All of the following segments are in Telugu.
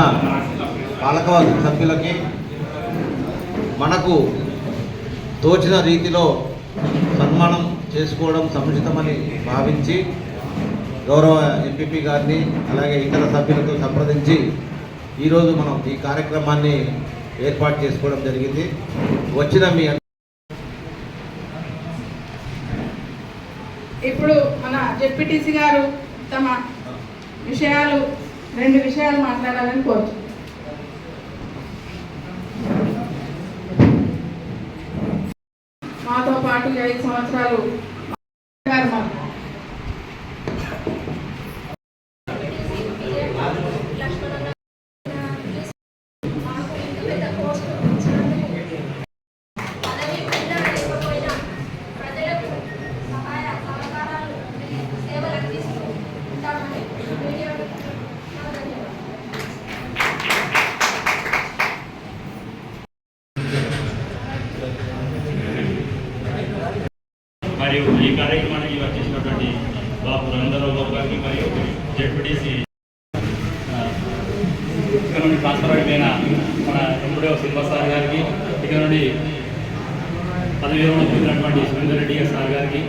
పాలకవర్గ సభ్యులకి మనకు తోచిన రీతిలో సన్మానం చేసుకోవడం సముచితమని భావించి గౌరవ ఎంపీపీ గారిని అలాగే ఇతర సభ్యులతో సంప్రదించి ఈరోజు మనం ఈ కార్యక్రమాన్ని ఏర్పాటు చేసుకోవడం జరిగింది. వచ్చిన మీ ఇప్పుడు మన జెడ్పీటీసీ గారు తమ విషయాలు 2 విషయాలు మాట్లాడాలని కోరుతున్నాను. మాతో పాటు 5 సంవత్సరాలు మరియు ఈ కార్యక్రమానికి వచ్చేసినటువంటి బాబు రవీంద్రరావు గారికి మరియు జెడ్పీటీసీ ఇక్కడ నుండి ట్రాన్స్ఫర్ అయిపోయిన మన ఎంపీడీఓ శ్రీనివాసరావు గారికి, ఇక్కడ నుండి పదవి విరమణ పొందినటువంటి సురేందర్ రెడ్డి సార్ గారికి,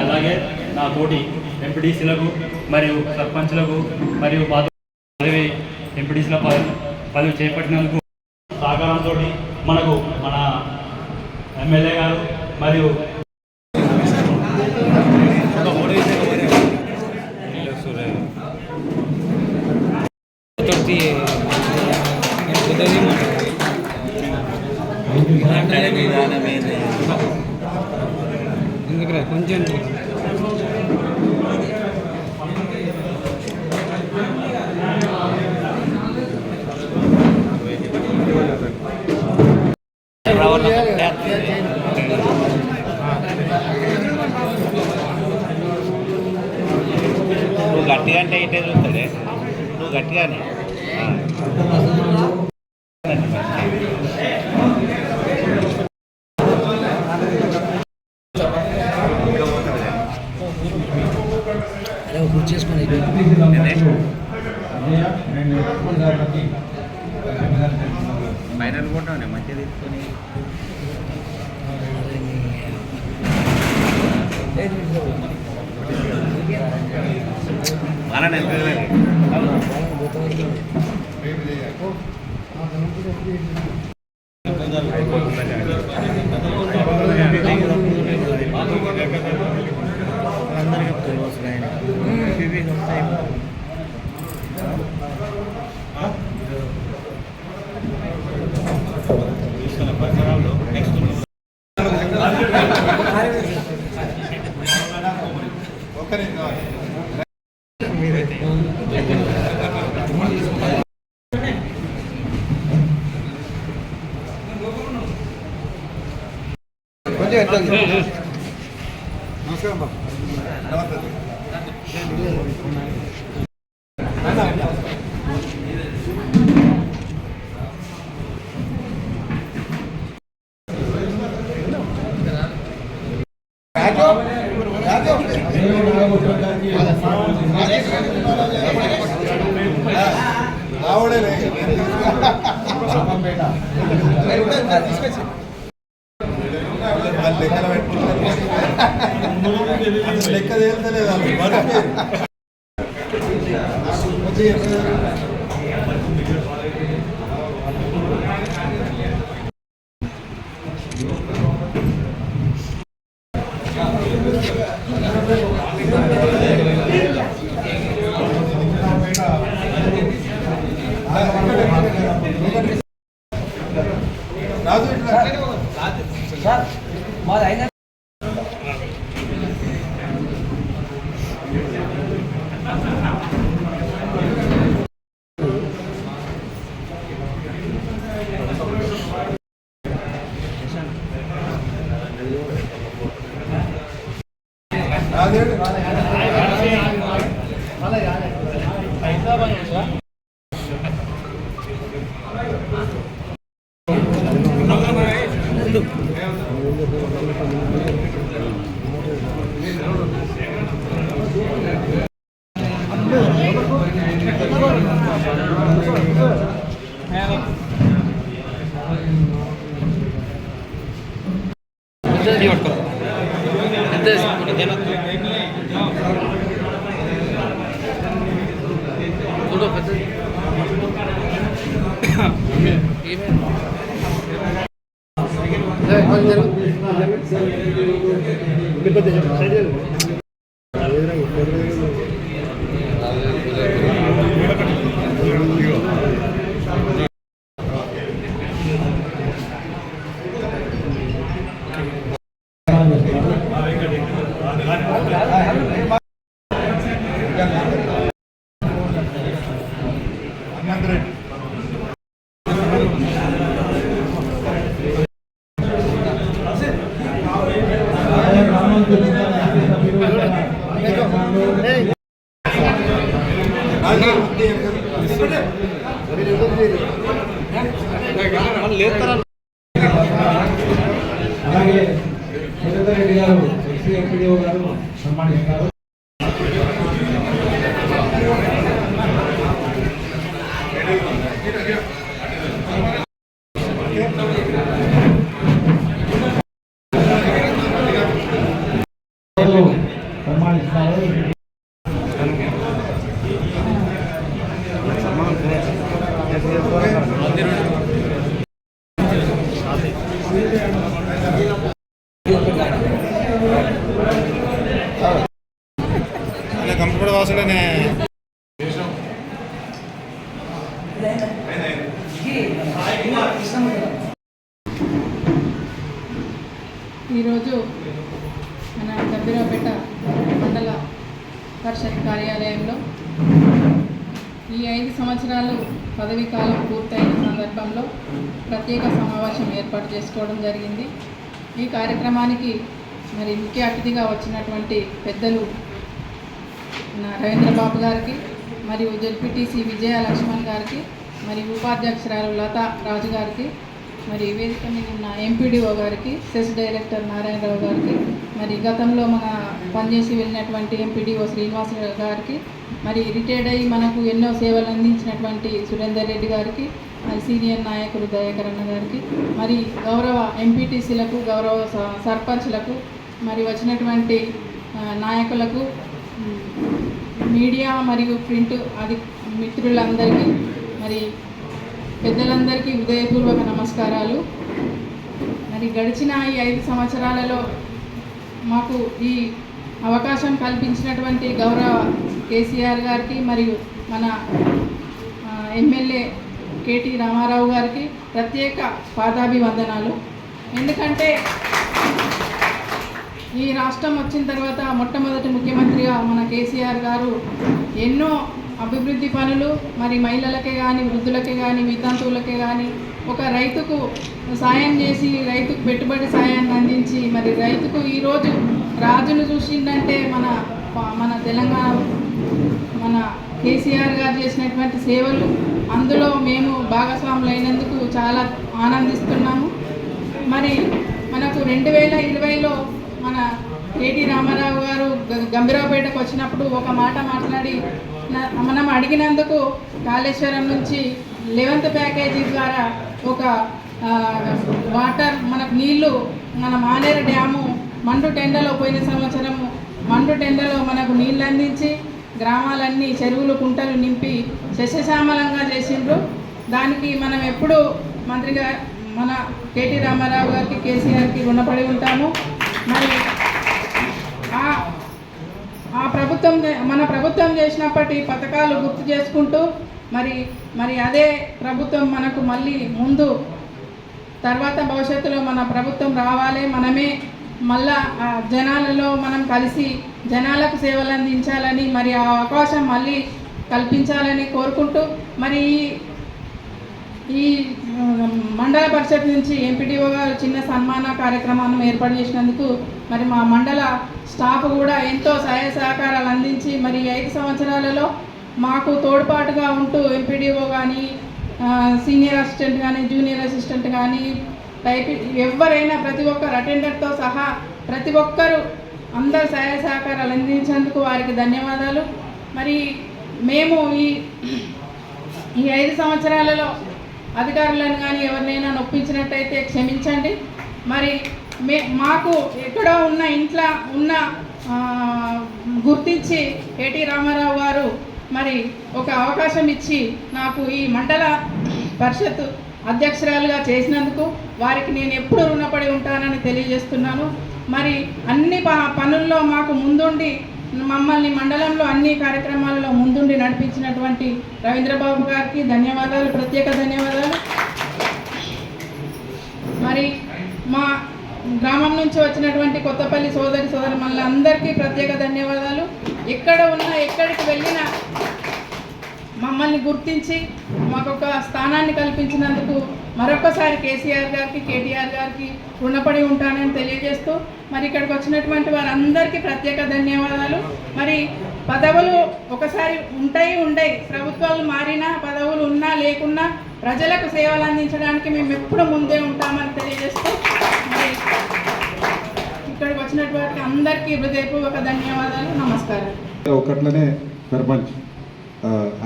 అలాగే నా తోటి ఎంపీటీసీలకు మరియు సర్పంచ్లకు మరియు పదవి ఎంపీటీసీల పదవి చేపట్టినందుకు సహకారంతో మనకు మన ఎమ్మెల్యే గారు మరియు కొంచెం నువ్వు గట్టిగా అంటే ఇటే చూస్తాడే, నువ్వు గట్టిగానే చేసుకుని ఫైనల్ కూడా మంచిగా తీసుకొని మన నమస్కారం బాబు. లెక్క తేలుతలేదు సార్ మాది అయినా అలాగే సురేందర్ రెడ్డి గారు ఎక్స్-ఎంపీడీఓ గారు సన్మానిస్తారు. కంప్యూటర్ వాసులనే ఈరోజు మన గంభీరావుపేట మండల పరిషత్ కార్యాలయంలో ఈ 5 సంవత్సరాలు పదవీ కాలం పూర్తయిన సందర్భంలో ప్రత్యేక సమావేశం ఏర్పాటు చేసుకోవడం జరిగింది. ఈ కార్యక్రమానికి మరి ముఖ్య అతిథిగా వచ్చినటువంటి పెద్దలు రవీంద్రబాబు గారికి మరియు జెడ్పీటీసీ విజయ లక్ష్మణ్ గారికి మరి ఉపాధ్యక్షురాలు లతా రాజు గారికి మరి వేదిక మీద ఉన్న ఎంపీడీఓ గారికి సెస్ డైరెక్టర్ నారాయణరావు గారికి మరి గతంలో మన పనిచేసి వెళ్ళినటువంటి ఎంపీడీఓ శ్రీనివాసరావు గారికి మరి రిటైర్డ్ అయ్యి మనకు ఎన్నో సేవలు అందించినటువంటి సురేందర్ రెడ్డి గారికి మరి సీనియర్ నాయకులు దయాకరణ గారికి మరి గౌరవ ఎంపీటీసీలకు గౌరవ సర్పంచ్లకు మరి వచ్చినటువంటి నాయకులకు మీడియా మరియు ప్రింట్ మిత్రులందరికీ మరి పెద్దలందరికీ హృదయపూర్వక నమస్కారాలు. మరి గడిచిన ఈ 5 సంవత్సరాలలో మాకు ఈ అవకాశం కల్పించినటువంటి గౌరవ కేసీఆర్ గారికి మరియు మన ఎమ్మెల్యే కేటీ రామారావు గారికి ప్రత్యేక పాదాభివందనాలు. ఎందుకంటే ఈ రాష్ట్రం వచ్చిన తర్వాత మొట్టమొదటి ముఖ్యమంత్రిగా మన కేసీఆర్ గారు ఎన్నో అభివృద్ధి పనులు మరి మహిళలకే కానీ వృద్ధులకే కానీ వితంతువులకే కానీ ఒక రైతుకు సాయం చేసి రైతుకు పెట్టుబడి సాయాన్ని అందించి మరి రైతుకు ఈరోజు రాజును చూసిందంటే మన తెలంగాణ మన కేసీఆర్ గారు చేసినటువంటి సేవలు అందులో మేము భాగస్వాములు అయినందుకు చాలా ఆనందిస్తున్నాము. మరి మనకు 2020లో మన కేటీ రామారావు గారు గంభీరావుపేటకు వచ్చినప్పుడు ఒక మాట మాట్లాడి మనం అడిగినందుకు కాళేశ్వరం నుంచి 11th ప్యాకేజీ ద్వారా ఒక వాటర్ మనకు నీళ్లు మన మానేరు డ్యాము మండు టెండలో పోయిన సంవత్సరము మండు టెండలో మనకు నీళ్ళు అందించి గ్రామాలన్నీ చెరువులు కుంటలు నింపి సస్యశ్యామలంగా చేసిండ్రు. దానికి మనం ఎప్పుడు మంత్రిగా మన కేటీ రామారావు గారికి కేసీఆర్కి రుణపడి ఉంటాము. మరి మన ప్రభుత్వం చేసినప్పటి పథకాలు గుర్తు చేసుకుంటూ మరి అదే ప్రభుత్వం మనకు మళ్ళీ ముందు తర్వాత భవిష్యత్తులో మన ప్రభుత్వం రావాలి, మనమే మళ్ళా జనాలలో మనం కలిసి జనాలకు సేవలు అందించాలని మరి ఆ అవకాశం మళ్ళీ కల్పించాలని కోరుకుంటూ మరి ఈ మండల పరిషత్ నుంచి ఎంపీడీఓ గారు చిన్న సన్మాన కార్యక్రమాన్ని ఏర్పాటు చేసినందుకు మరి మా మండల స్టాఫ్ కూడా ఎంతో సహాయ సహకారాలు అందించి మరి 5 సంవత్సరాలలో మాకు తోడ్పాటుగా ఉంటూ ఎంపీడీఓ కానీ సీనియర్ అసిస్టెంట్ కానీ జూనియర్ అసిస్టెంట్ కానీ ఎవరైనా ప్రతి ఒక్కరు అటెండర్తో సహా ప్రతి ఒక్కరు అందరు సహాయ సహకారాలు అందించేందుకు వారికి ధన్యవాదాలు. మరి మేము ఈ 5 సంవత్సరాలలో అధికారులను కానీ ఎవరినైనా నొప్పించినట్టయితే క్షమించండి. మరి మాకు ఎక్కడో ఉన్న ఇంట్లో ఉన్న గుర్తించి కేటీ రామారావు గారు మరి ఒక అవకాశం ఇచ్చి నాకు ఈ మండల పరిషత్ అధ్యక్షురాలుగా చేసినందుకు వారికి నేను ఎప్పుడు రుణపడి ఉంటానని తెలియజేస్తున్నాను. మరి అన్ని పనుల్లో మాకు ముందుండి మమ్మల్ని మండలంలో అన్ని కార్యక్రమాలలో ముందుండి నడిపించినటువంటి రవీంద్రబాబు గారికి ధన్యవాదాలు, ప్రత్యేక ధన్యవాదాలు. మరి మా గ్రామం నుంచి వచ్చినటువంటి కొత్తపల్లి సోదరులందరికీ ప్రత్యేక ధన్యవాదాలు. ఎక్కడ ఉన్నా ఎక్కడికి వెళ్ళినా మమ్మల్ని గుర్తించి మాకు ఒక స్థానాన్ని కల్పించినందుకు మరొకసారి కేసీఆర్ గారికి, కేటీఆర్ గారికి రుణపడి ఉంటానని తెలియజేస్తూ మరి ఇక్కడికి వచ్చినటువంటి వారందరికీ ప్రత్యేక ధన్యవాదాలు. మరి పదవులు ఒకసారి ఉండయి ప్రభుత్వాలు మారినా పదవులు ఉన్నా లేకున్నా ప్రజలకు సేవలు అందించడానికి మేము ఎప్పుడు ముందే ఉంటామని తెలియజేస్తూ మరి ఇక్కడికి వచ్చినటువంటి అందరికీ హృదయపూర్వక ధన్యవాదాలు, నమస్కారం. ఒకట్లనే సర్పంచ్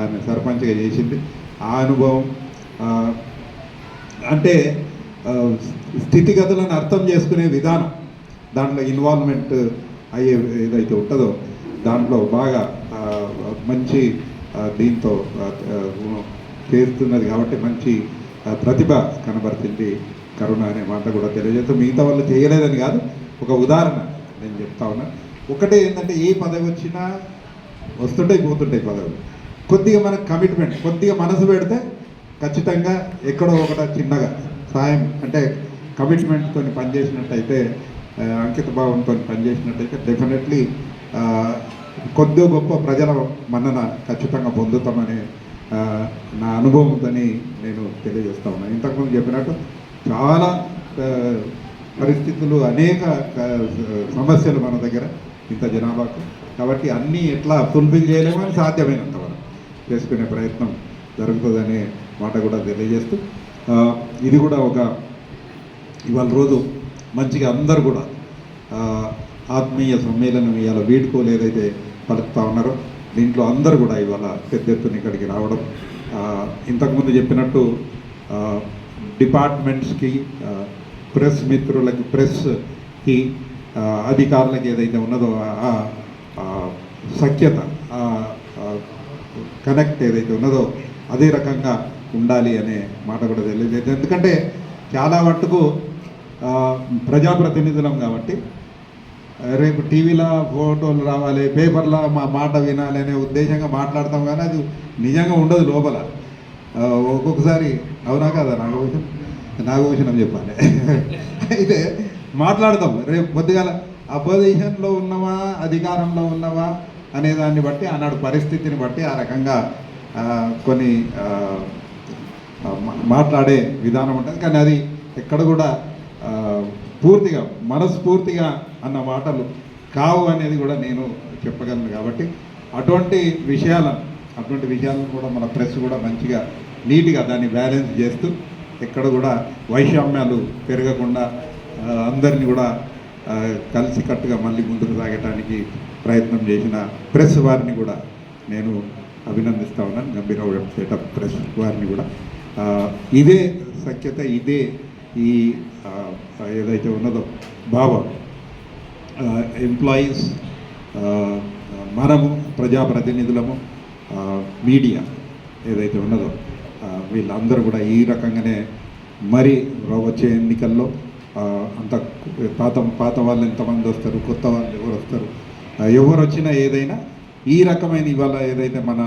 ఆమె సర్పంచ్గా చేసింది. ఆ అనుభవం అంటే స్థితిగతులను అర్థం చేసుకునే విధానం, దాంట్లో ఇన్వాల్వ్మెంట్ అయ్యే ఏదైతే ఉంటుందో దాంట్లో బాగా మంచి దీంతో చేస్తున్నది కాబట్టి మంచి ప్రతిభ కనబడుతుంది కరుణ అనే మాట కూడా తెలియజేస్తూ, మిగతా వాళ్ళు చేయలేదని కాదు, ఒక ఉదాహరణ నేను చెప్తా ఉన్నా. ఒకటే ఏంటంటే ఏ పదవి వచ్చినా వస్తుంటాయి పోతుంటాయి పదవులు. కొద్దిగా మనకు కమిట్మెంట్, కొద్దిగా మనసు పెడితే ఖచ్చితంగా ఎక్కడో ఒకట చిన్నగా సాయం అంటే కమిట్మెంట్తో పనిచేసినట్టయితే, అంకిత భావంతో పనిచేసినట్టయితే డెఫినెట్లీ కొద్ది గొప్ప ప్రజల మన్నన ఖచ్చితంగా పొందుతామనే నా అనుభవంతోని నేను తెలియజేస్తా ఉన్నాను. ఇంతకుముందు చెప్పినట్టు చాలా పరిస్థితులు, అనేక సమస్యలు మన దగ్గర ఇంత జనాభాకు, కాబట్టి అన్నీ ఎట్లా ఫుల్ఫిల్ చేయలేమని సాధ్యమైనంత వరకు చేసుకునే ప్రయత్నం జరుగుతుందనే మాట కూడా తెలియజేస్తూ, ఇది కూడా ఒక ఇవాళ రోజు మంచిగా అందరూ కూడా ఆత్మీయ సమ్మేళనం ఇవాళ వీడుకోలు ఏదైతే పలుకుతా ఉన్నారో దీంట్లో అందరూ కూడా ఇవాళ పెద్ద ఎత్తున ఇక్కడికి రావడం, ఇంతకుముందు చెప్పినట్టు డిపార్ట్మెంట్స్కి, ప్రెస్ మిత్రులకి, ప్రెస్కి, అధికారులకి ఏదైతే ఉన్నదో సఖ్యత, కనెక్ట్ ఏదైతే ఉన్నదో అదే రకంగా ఉండాలి అనే మాట కూడా తెలియజేది. ఎందుకంటే చాలా మట్టుకు ప్రజాప్రతినిధులం కాబట్టి రేపు టీవీలో ఫోటోలు రావాలి, పేపర్లో మా మాట వినాలి అనే ఉద్దేశంగా మాట్లాడతాం, కానీ అది నిజంగా ఉండదు లోపల. ఒక్కొక్కసారి అవునా కదా నాగభూషణం చెప్పాలి అయితే మాట్లాడతాం, రేపు పొద్దుగాల అపోజిషన్లో ఉన్నవా అధికారంలో ఉన్నవా అనే దాన్ని బట్టి, ఆనాడు పరిస్థితిని బట్టి ఆ రకంగా కొన్ని మాట్లాడే విధానం ఉంటుంది. కానీ అది ఎక్కడ కూడా పూర్తిగా మనస్ఫూర్తిగా అన్న మాటలు కావు అనేది కూడా నేను చెప్పగలను. కాబట్టి అటువంటి విషయాలను కూడా మన ప్రెస్ కూడా మంచిగా నీట్గా దాన్ని బ్యాలెన్స్ చేస్తూ ఎక్కడ కూడా వైషమ్యాలు పెరగకుండా అందరినీ కూడా కలిసికట్టుగా మళ్ళీ ముందుకు సాగటానికి ప్రయత్నం చేసిన ప్రెస్ వారిని కూడా నేను అభినందిస్తా ఉన్నాను. గంభీర వెబ్సైట్ ఆఫ్ ప్రెస్ వారిని కూడా ఇదే సఖ్యత, ఇదే ఈ ఏదైతే ఉన్నదో భావం, ఎంప్లాయీస్, మనము ప్రజాప్రతినిధులము, మీడియా ఏదైతే ఉన్నదో వీళ్ళందరూ కూడా ఈ రకంగానే మరి వచ్చే ఎన్నికల్లో అంత పాత వాళ్ళు ఎంతమంది వస్తారు, కొత్త వాళ్ళు ఎవరు వస్తారు, ఎవరు వచ్చినా ఏదైనా ఈ రకమైన ఇవాళ ఏదైతే మన